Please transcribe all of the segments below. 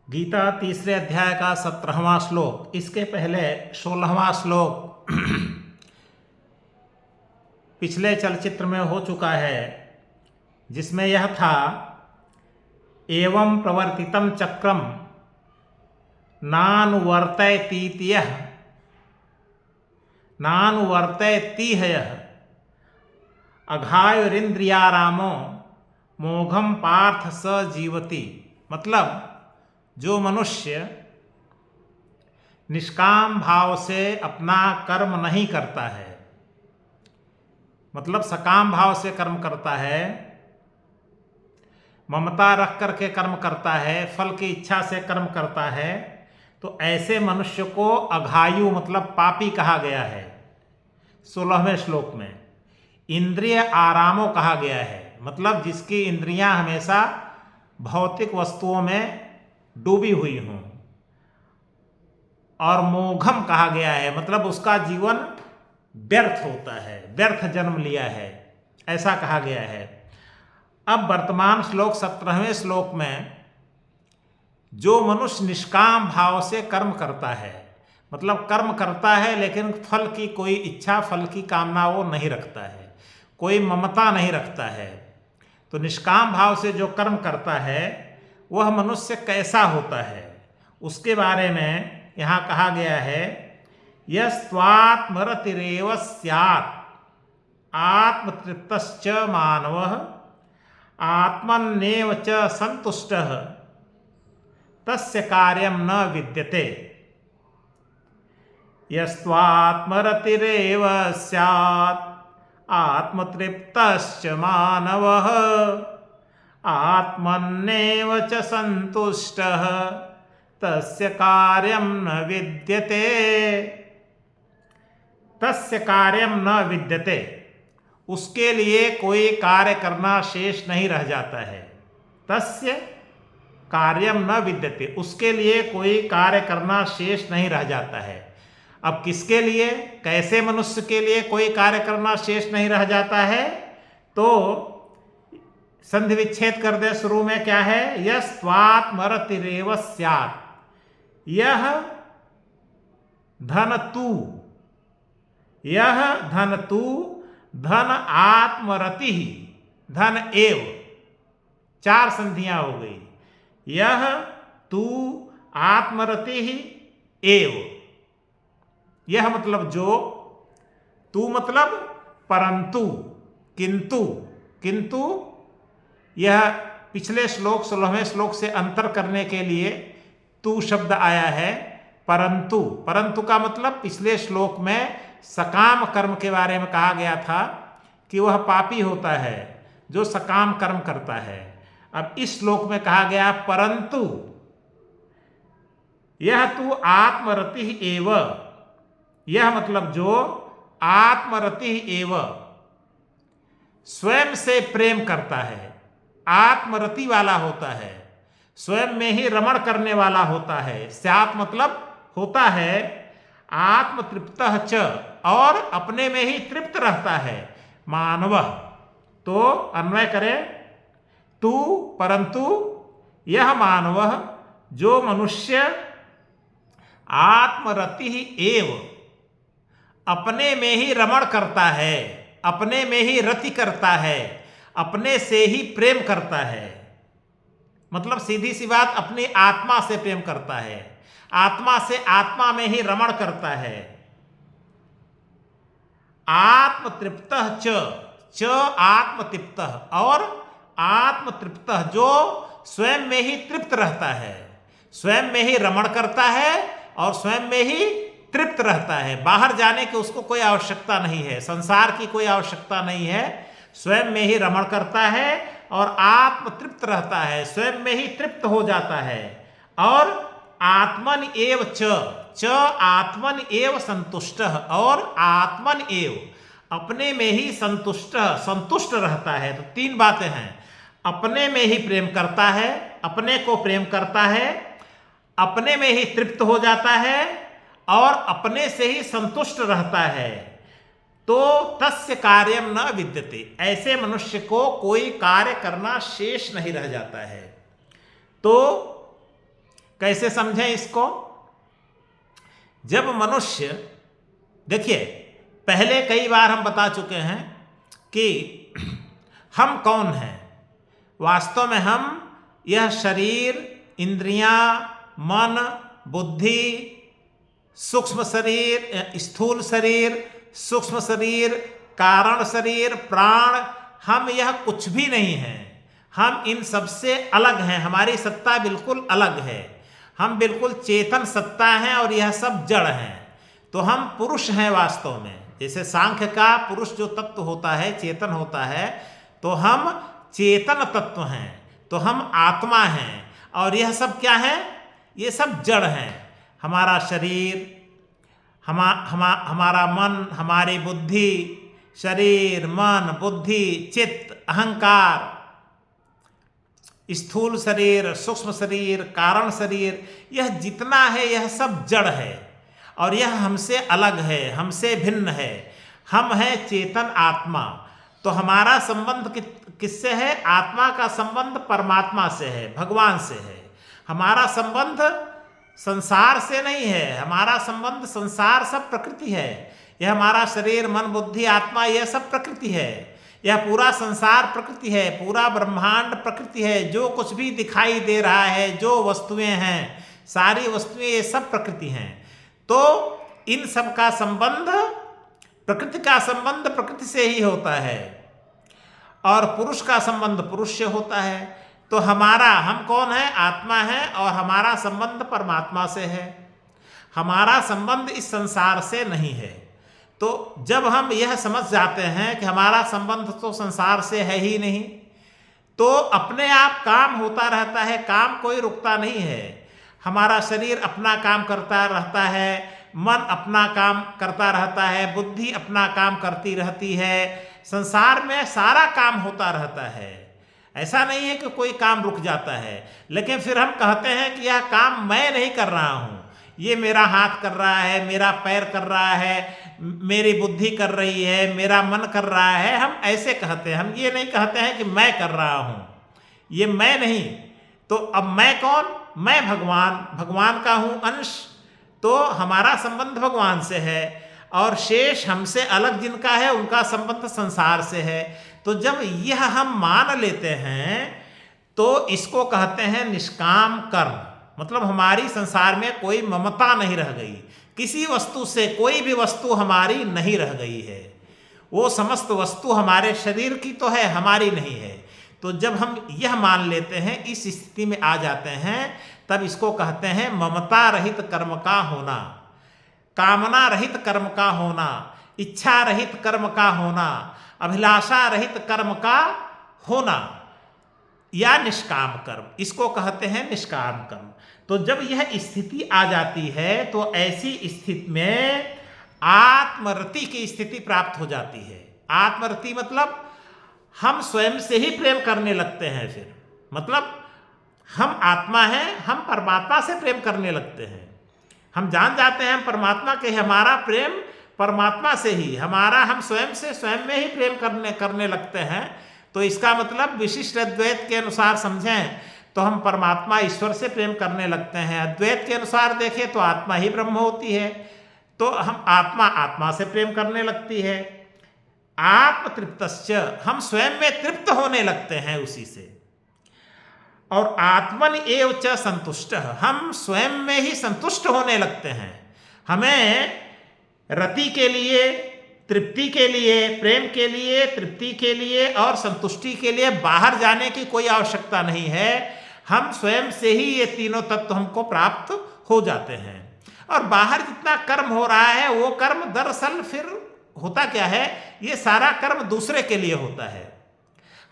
गीता तीसरे अध्याय का 17वां श्लोक। इसके पहले 16वां श्लोक पिछले चलचित्र में हो चुका है, जिसमें यह था एवं प्रवर्तितं चक्रम नानुवर्तयतीति यः नानुवर्तयति यः अघायुरिन्द्रियारामो मोघम पार्थ स जीवति। मतलब जो मनुष्य निष्काम भाव से अपना कर्म नहीं करता है, मतलब सकाम भाव से कर्म करता है, ममता रख करके कर्म करता है, फल की इच्छा से कर्म करता है, तो ऐसे मनुष्य को अघायु मतलब पापी कहा गया है। 16वें श्लोक में इंद्रिय आरामो कहा गया है, मतलब जिसकी इंद्रियां हमेशा भौतिक वस्तुओं में डूबी हुई हों। और मोघम कहा गया है, मतलब उसका जीवन व्यर्थ होता है, व्यर्थ जन्म लिया है, ऐसा कहा गया है। अब वर्तमान श्लोक 17वें श्लोक में जो मनुष्य निष्काम भाव से कर्म करता है, मतलब कर्म करता है लेकिन फल की कोई इच्छा, फल की कामना वो नहीं रखता है, कोई ममता नहीं रखता है, तो निष्काम भाव से जो कर्म करता है वह मनुष्य कैसा होता है, उसके बारे में यहाँ कहा गया है। यस्त्वात्मरतिरेव स्यात् आत्मतृप्तश्च मानवः आत्मन्नेव च संतुष्टः तस्य कार्यं न विद्यते। यस्त्वात्मरतिरेव स्यात् आत्मतृप्तश्च मानवः आत्मन्नेव च संतुष्टः तस्य कार्यं न विद्यते। तस्य कार्यं न विद्यते, उसके लिए कोई कार्य करना शेष नहीं रह जाता है। तस्य कार्यं न विद्यते, उसके लिए कोई कार्य करना शेष नहीं रह जाता है। अब किसके लिए, कैसे मनुष्य के लिए कोई कार्य करना शेष नहीं रह जाता है? तो संधि विच्छेद कर दे। शुरू में क्या है? यस्त्वात्मरतिरेव स्यात्, यह धन तू, यह धन तू, धन आत्मरति, धन एव, चार संधियां हो गई। यह तू आत्मरति एव, यह मतलब जो, तू मतलब परंतु, किंतु, किंतु यह पिछले श्लोक 16वें श्लोक से अंतर करने के लिए तू शब्द आया है। परंतु, परंतु का मतलब पिछले श्लोक में सकाम कर्म के बारे में कहा गया था कि वह पापी होता है जो सकाम कर्म करता है। अब इस श्लोक में कहा गया परंतु यह तू आत्मरति एव, यह मतलब जो आत्मरति एव, स्वयं से प्रेम करता है, आत्मरति वाला होता है, स्वयं में ही रमण करने वाला होता है। स्यात् मतलब होता है, आत्मतृप्तः च, और अपने में ही तृप्त रहता है, मानव। तो अन्वय करें, तू परंतु यह मानव, जो मनुष्य आत्मरति एव, अपने में ही रमण करता है, अपने में ही रति करता है, अपने से ही प्रेम करता है, मतलब सीधी सी बात अपनी आत्मा से प्रेम करता है, आत्मा से आत्मा में ही रमण करता है। आत्मतृप्तः च आत्मतृप्तः, और आत्मतृप्तः जो स्वयं में ही तृप्त रहता है, स्वयं में ही रमण करता है और स्वयं में ही तृप्त रहता है। बाहर जाने की उसको कोई आवश्यकता नहीं है, संसार की कोई आवश्यकता नहीं है, स्वयं में ही रमण करता है और आत्मतृप्त रहता है, स्वयं में ही तृप्त हो जाता है। और आत्मन एव च आत्मन एव संतुष्टः, और आत्मन एव अपने में ही संतुष्ट रहता है। तो तीन बातें हैं, अपने में ही प्रेम करता है, अपने को प्रेम करता है, अपने में ही तृप्त हो जाता है और अपने से ही संतुष्ट रहता है। तो तस्य कार्यम न विद्यते, ऐसे मनुष्य को कोई कार्य करना शेष नहीं रह जाता है। तो कैसे समझें इसको? जब मनुष्य, देखिए पहले कई बार हम बता चुके हैं कि हम कौन हैं। वास्तव में हम यह शरीर, इंद्रियां, मन, बुद्धि, सूक्ष्म शरीर, स्थूल शरीर, सूक्ष्म शरीर, कारण शरीर, प्राण, हम यह कुछ भी नहीं हैं। हम इन सबसे अलग हैं। हमारी सत्ता बिल्कुल अलग है। हम बिल्कुल चेतन सत्ता हैं और यह सब जड़ हैं। तो हम पुरुष हैं वास्तव में। जैसे सांख्य का पुरुष जो तत्व होता है, चेतन होता है, तो हम चेतन तत्व हैं। तो हम आत्मा हैं और यह सब क्या है? ये सब जड़ हैं। हमारा शरीर, हमारा मन, हमारी बुद्धि, शरीर, मन, बुद्धि, चित्त, अहंकार, स्थूल शरीर, सूक्ष्म शरीर, कारण शरीर, यह जितना है यह सब जड़ है और यह हमसे अलग है, हमसे भिन्न है। हम हैं चेतन आत्मा। तो हमारा संबंध किससे है? आत्मा का संबंध परमात्मा से है, भगवान से है। हमारा संबंध संसार से नहीं है। हमारा संबंध, संसार सब प्रकृति है। यह हमारा शरीर, मन, बुद्धि, आत्मा, यह सब प्रकृति है। यह पूरा संसार प्रकृति है, पूरा ब्रह्मांड प्रकृति है। जो कुछ भी दिखाई दे रहा है, जो वस्तुएं हैं, सारी वस्तुएं ये सब प्रकृति हैं। तो इन सब का संबंध, प्रकृति का संबंध प्रकृति से ही होता है और पुरुष का संबंध पुरुष से होता है। तो हम कौन है? आत्मा है और हमारा संबंध परमात्मा से है। हमारा संबंध इस संसार से नहीं है। तो जब हम यह समझ जाते हैं कि हमारा संबंध तो संसार से है ही नहीं, तो अपने आप काम होता रहता है। काम कोई रुकता नहीं है। हमारा शरीर अपना काम करता रहता है, मन अपना काम करता रहता है, बुद्धि अपना काम करती रहती है। संसार में सारा काम होता रहता है। ऐसा नहीं है कि कोई काम रुक जाता है। लेकिन फिर हम कहते हैं कि यह काम मैं नहीं कर रहा हूँ, ये मेरा हाथ कर रहा है, मेरा पैर कर रहा है, मेरी बुद्धि कर रही है, मेरा मन कर रहा है। हम ऐसे कहते हैं। हम ये नहीं कहते हैं कि मैं कर रहा हूँ, ये मैं नहीं। तो अब मैं कौन? मैं भगवान, भगवान का हूँ अंश। तो हमारा संबंध भगवान से है और शेष हमसे अलग जिनका है उनका संबंध संसार से है। तो जब यह हम मान लेते हैं तो इसको कहते हैं निष्काम कर्म। मतलब हमारी संसार में कोई ममता नहीं रह गई, किसी वस्तु से कोई भी वस्तु हमारी नहीं रह गई है। वो समस्त वस्तु हमारे शरीर की तो है, हमारी नहीं है। तो जब हम यह मान लेते हैं, इस स्थिति में आ जाते हैं, तब इसको कहते हैं ममता रहित कर्म का होना, कामना रहित कर्म का होना, इच्छा रहित कर्म का होना, अभिलाषा रहित कर्म का होना, या निष्काम कर्म। इसको कहते हैं निष्काम कर्म। तो जब यह स्थिति आ जाती है तो ऐसी स्थिति में आत्मरति की स्थिति प्राप्त हो जाती है। आत्मरति मतलब हम स्वयं से ही प्रेम करने लगते हैं। फिर मतलब हम आत्मा हैं, हम परमात्मा से प्रेम करने लगते हैं। हम जान जाते हैं हम परमात्मा के, हमारा प्रेम परमात्मा से ही, हम स्वयं से स्वयं में ही प्रेम करने लगते हैं। तो इसका मतलब विशिष्ट अद्वैत के अनुसार समझें तो हम परमात्मा ईश्वर से प्रेम करने लगते हैं। अद्वैत के अनुसार देखें तो आत्मा ही ब्रह्म होती है। तो हम आत्मा से प्रेम करने लगती है। आत्मतृप्तश्च, हम स्वयं में तृप्त होने लगते हैं उसी से। और आत्मन एव च संतुष्ट, हम स्वयं में ही संतुष्ट होने लगते हैं। हमें रति के लिए, तृप्ति के लिए, प्रेम के लिए, तृप्ति के लिए और संतुष्टि के लिए बाहर जाने की कोई आवश्यकता नहीं है। हम स्वयं से ही ये तीनों तत्व हमको प्राप्त हो जाते हैं। और बाहर जितना कर्म हो रहा है वो कर्म दरअसल फिर होता क्या है, ये सारा कर्म दूसरे के लिए होता है,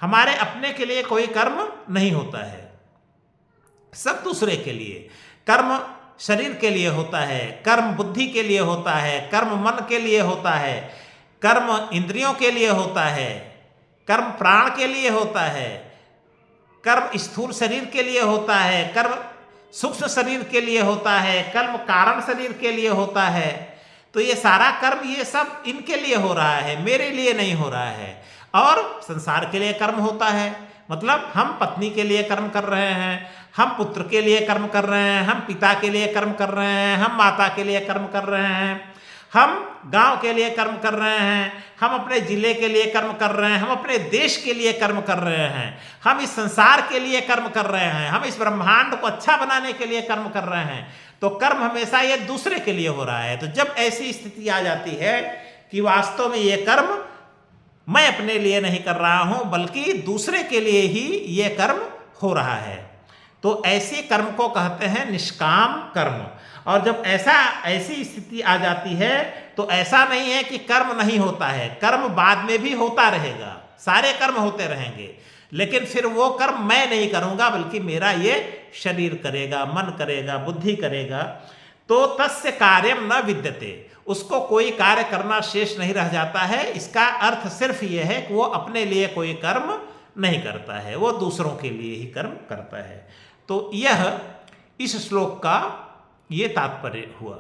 हमारे अपने के लिए कोई कर्म नहीं होता है। सब दूसरे के लिए। कर्म शरीर के लिए होता है, कर्म बुद्धि के लिए होता है, कर्म मन के लिए होता है, कर्म इंद्रियों के लिए होता है, कर्म प्राण के लिए होता है, कर्म स्थूल शरीर के लिए होता है, कर्म सूक्ष्म शरीर के लिए होता है, कर्म कारण शरीर के लिए होता है। तो ये सारा कर्म, ये सब इनके लिए हो रहा है, मेरे लिए नहीं हो रहा है। और संसार के लिए कर्म होता है, मतलब हम पत्नी के लिए कर्म कर रहे हैं, हम पुत्र के लिए कर्म कर रहे हैं, हम पिता के लिए कर्म कर रहे हैं, हम माता के लिए कर्म कर रहे हैं, हम गांव के लिए कर्म कर रहे हैं, हम अपने जिले के लिए कर्म कर रहे हैं, हम अपने देश के लिए कर्म कर रहे हैं, हम इस संसार के लिए कर्म कर रहे हैं, हम इस ब्रह्मांड को अच्छा बनाने के लिए कर्म कर रहे हैं। तो कर्म हमेशा ये दूसरे के लिए हो रहा है। तो जब ऐसी स्थिति आ जाती है कि वास्तव में ये कर्म मैं अपने लिए नहीं कर रहा हूं बल्कि दूसरे के लिए ही ये कर्म हो रहा है, तो ऐसे कर्म को कहते हैं निष्काम कर्म। और जब ऐसी स्थिति आ जाती है तो ऐसा नहीं है कि कर्म नहीं होता है, कर्म बाद में भी होता रहेगा, सारे कर्म होते रहेंगे, लेकिन फिर वो कर्म मैं नहीं करूंगा बल्कि मेरा ये शरीर करेगा, मन करेगा, बुद्धि करेगा। तो तस्य कार्यम न विद्यते, उसको कोई कार्य करना शेष नहीं रह जाता है। इसका अर्थ सिर्फ ये है कि वो अपने लिए कोई कर्म नहीं करता है, वो दूसरों के लिए ही कर्म करता है। तो यह इस श्लोक का ये तात्पर्य हुआ।